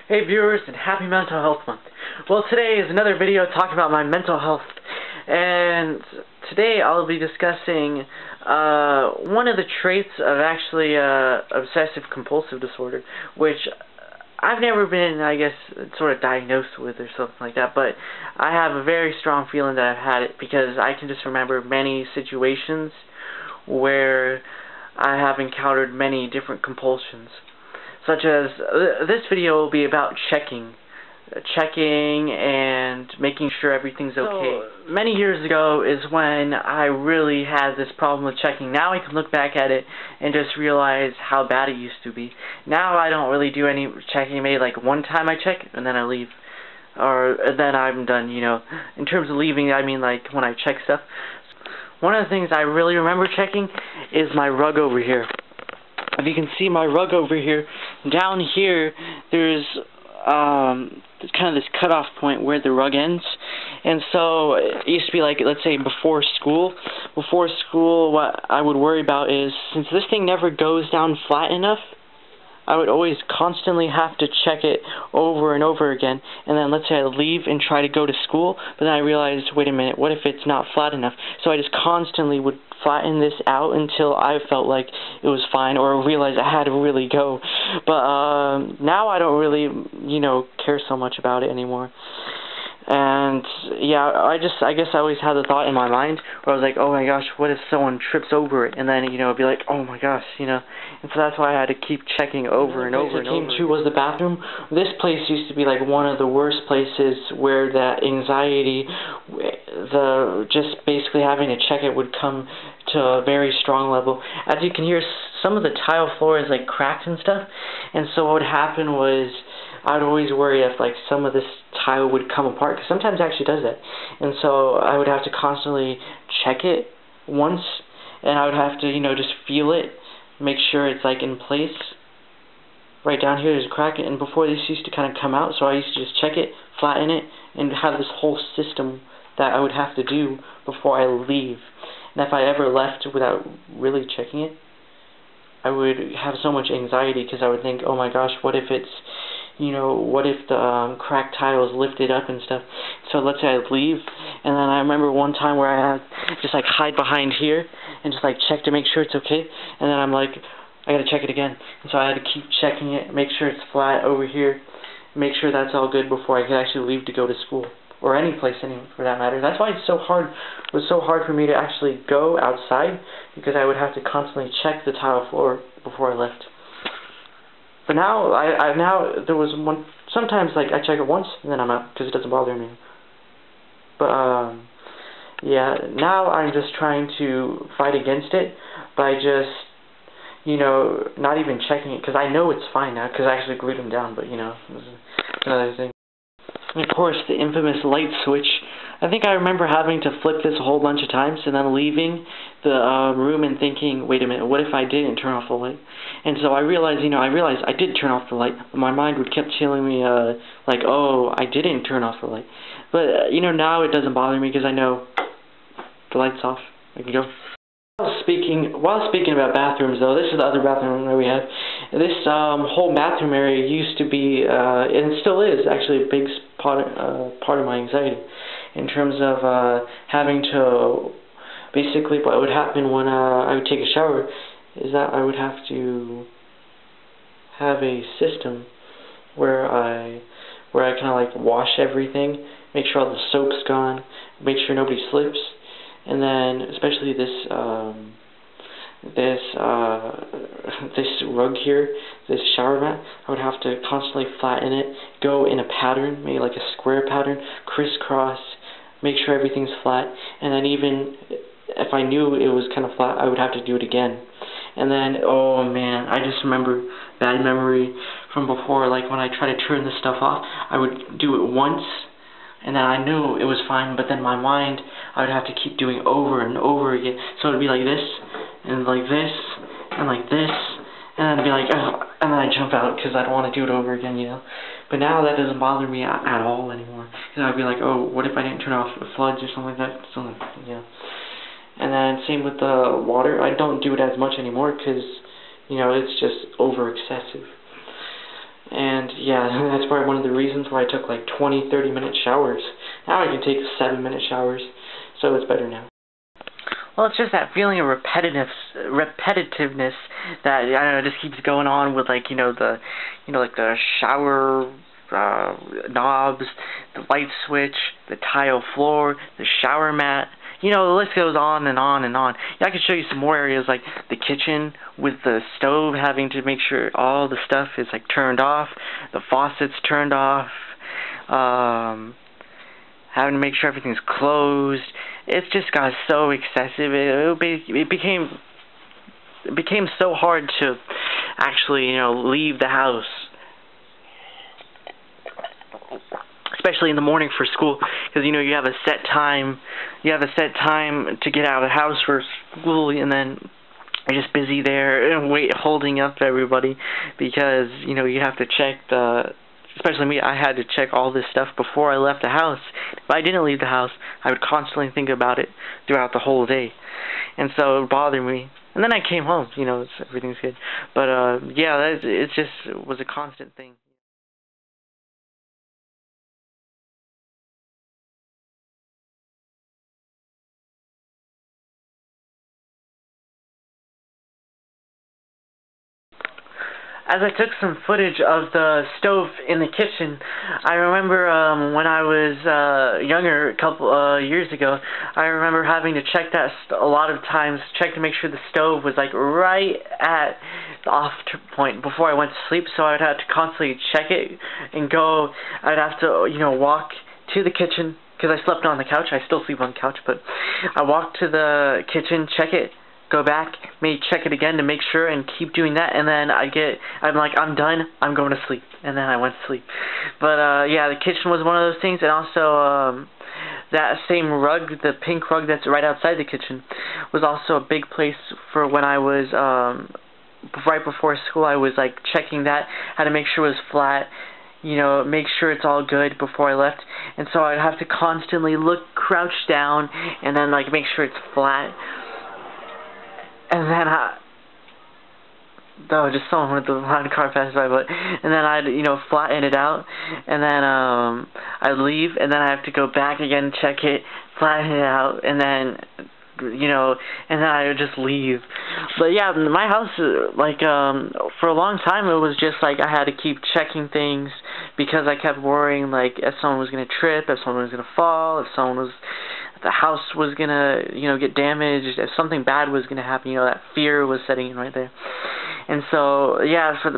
Hey viewers, and happy Mental Health Month. Well, today is another video talking about my mental health, and today I'll be discussing one of the traits of actually obsessive compulsive disorder, which I've never been, I guess, sort of diagnosed with or something like that, but I have a very strong feeling that I've had it because I can just remember many situations where I have encountered many different compulsions. Such as, this video will be about checking and making sure everything's okay. So, many years ago is when I really had this problem with checking. Now I can look back at it and just realize how bad it used to be. Now I don't really do any checking. Maybe like one time I check and then I leave. Or then I'm done, you know. In terms of leaving, I mean like when I check stuff. One of the things I really remember checking is my rug over here. If you can see my rug over here, down here there's kind of this cutoff point where the rug ends. And so it used to be like, let's say before school, what I would worry about is, since this thing never goes down flat enough, I would always constantly have to check it over and over again. And then let's say I leave and try to go to school, but then I realized, wait a minute, what if it's not flat enough? So I just constantly would flatten this out until I felt like it was fine, or realized I had to really go. But now I don't really, care so much about it anymore. And yeah, I guess I always had the thought in my mind where I was like, oh my gosh, what if someone trips over it? And then, it'd be like, oh my gosh, And so that's why I had to keep checking over and over and over. Came to was the bathroom. This place used to be like one of the worst places where that anxiety, just basically having to check it would come to a very strong level. As you can hear, some of the tile floor is like cracked and stuff. And so what would happen was, I would always worry if like some of this tile would come apart, because sometimes it actually does that. And so I would have to constantly check it once, and I would have to, just feel it, make sure it's like in place. Right down here there's a crack, and before this used to kind of come out, so I used to just check it, flatten it, and have this whole system that I would have to do before I leave. And if I ever left without really checking it, I would have so much anxiety, because I would think, oh my gosh, what if it's, what if the cracked tile is lifted up and stuff? So let's say I leave, and then I remember one time where I had just like hide behind here and just like check to make sure it's okay, and then I'm like, I gotta check it again. And so I had to keep checking it, make sure it's flat over here, make sure that's all good before I could actually leave to go to school, or any place for that matter. That's why it was so hard for me to actually go outside, because I would have to constantly check the tile floor before I left. But now, there was one, sometimes like I check it once and then I'm out, because it doesn't bother me. But yeah, now I'm just trying to fight against it by just, not even checking it, because I know it's fine now, because I actually glued them down, but it's another thing. And of course, the infamous light switch. I think I remember having to flip this a whole bunch of times, and then leaving the room and thinking, wait a minute, what if I didn't turn off the light? And so I realized, I did turn off the light, but my mind would keep telling me, like, oh, I didn't turn off the light. But, now it doesn't bother me, because I know the light's off. I can go. While speaking about bathrooms, though, this is the other bathroom that we have. This whole bathroom area used to be, and it still is, actually a big part of my anxiety, in terms of having to, basically what would happen when I would take a shower is that I would have to have a system where I kind of like wash everything, make sure all the soap's gone, make sure nobody slips. And then, especially this rug here, this shower mat, I would have to constantly flatten it, go in a pattern, maybe like a square pattern, crisscross, make sure everything's flat, and then even if I knew it was kind of flat, I would have to do it again. And then, oh man, I just remember bad memory from before, like when I try to turn this stuff off, I would do it once, and then I knew it was fine, but then my mind, I would have to keep doing over and over again. So it would be like this, and like this, and like this, and then I'd be like, oh, and then I'd jump out, because I don't want to do it over again, But now that doesn't bother me at all anymore. Because I'd be like, oh, what if I didn't turn off the floods or something like that? And then same with the water. I don't do it as much anymore, because, it's just over excessive. And yeah, that's probably one of the reasons why I took like 20-30 minute showers. Now I can take 7-minute showers, so it's better now. Well, it's just that feeling of repetitiveness that, I don't know, just keeps going on with, like, like the shower knobs, the light switch, the tile floor, the shower mat. The list goes on and on and on. I could show you some more areas, like the kitchen with the stove, having to make sure all the stuff is like turned off, the faucets turned off, having to make sure everything's closed. It's just got so excessive. It became so hard to actually, leave the house. Especially in the morning for school, because you have a set time. You have a set time to get out of the house for school, and then you're just busy there and holding up everybody, because you have to check especially me, I had to check all this stuff before I left the house. If I didn't leave the house, I would constantly think about it throughout the whole day, and so it would bother me. And then I came home, everything's good. But yeah, it was a constant thing. As I took some footage of the stove in the kitchen, I remember when I was younger, a couple years ago, I remember having to check that a lot of times, check to make sure the stove was like right at the off point before I went to sleep. So I'd have to constantly check it and go. I'd have to walk to the kitchen, because I slept on the couch. I still sleep on the couch, but I walked to the kitchen, check it, go back, maybe check it again to make sure, and keep doing that, and then I'm like, I'm done, I'm going to sleep, and then I went to sleep. But yeah, the kitchen was one of those things, and also that same rug, the pink rug that's right outside the kitchen, was also a big place for when I was right before school. I was like checking that, how to make sure it was flat, make sure it's all good before I left, and so I'd have to constantly crouch down, and then like make sure it's flat. And then just someone with the line car passed by, and then I'd, flatten it out, and then, I'd leave, and then I have to go back again, check it, flatten it out, and then, and then I would just leave. But yeah, my house, like, for a long time, it was just like I had to keep checking things, because I kept worrying, like, if someone was going to trip, if someone was going to fall, if the house was gonna, get damaged, if something bad was gonna happen, that fear was setting in right there. And so, yeah, for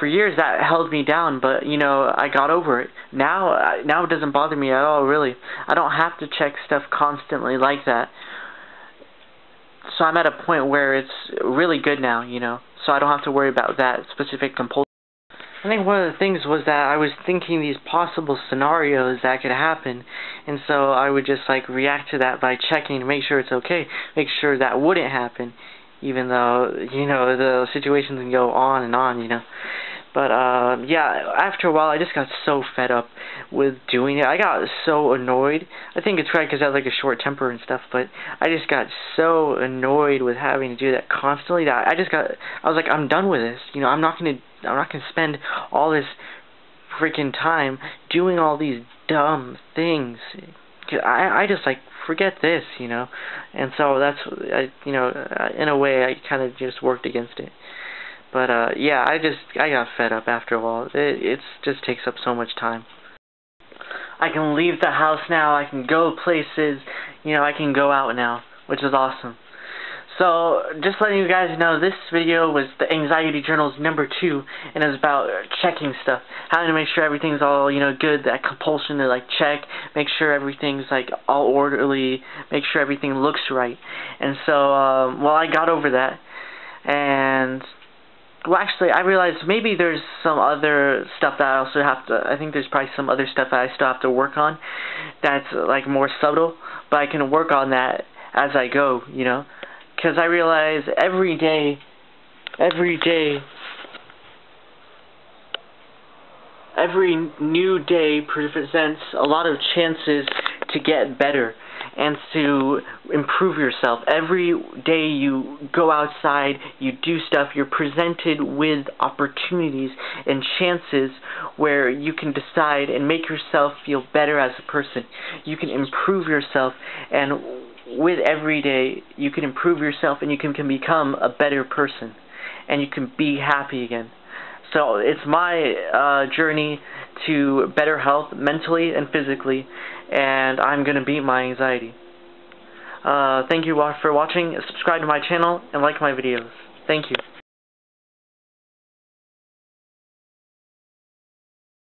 years that held me down, but, I got over it. Now it doesn't bother me at all, really. I don't have to check stuff constantly like that. So I'm at a point where it's really good now, so I don't have to worry about that specific compulsion. I think one of the things was that I was thinking these possible scenarios that could happen, and so I would just like react to that by checking to make sure it's okay, make sure that wouldn't happen, even though, the situations can go on and on, But, yeah, after a while, I just got so fed up with doing it. I got so annoyed. I think it's right because I have, like, a short temper and stuff, but I just got so annoyed with having to do that constantly that I was like, I'm done with this. I'm not gonna spend all this freaking time doing all these dumb things. I just, like, forget this, And so that's, in a way, I kind of just worked against it. But, yeah, I got fed up after a while. It just takes up so much time. I can leave the house now, I can go places, I can go out now, which is awesome. So, just letting you guys know, this video was the Anxiety Journals #2, and it was about checking stuff. How to make sure everything's all, good, that compulsion to, like, check, make sure everything's, like, all orderly, make sure everything looks right. And so, well, I got over that, and well, actually, I realized maybe there's some other stuff that I also have to, I think there's probably some other stuff that I still have to work on that's, like, more subtle, but I can work on that as I go, because I realize every day, every new day presents a lot of chances to get better. and to improve yourself. Every day you go outside, you do stuff, you're presented with opportunities and chances where you can decide and make yourself feel better as a person. You can improve yourself, and with every day you can improve yourself and you can become a better person, and you can be happy again. So it's my journey to better health mentally and physically, and I'm going to beat my anxiety. Thank you for watching. Subscribe to my channel and like my videos. Thank you.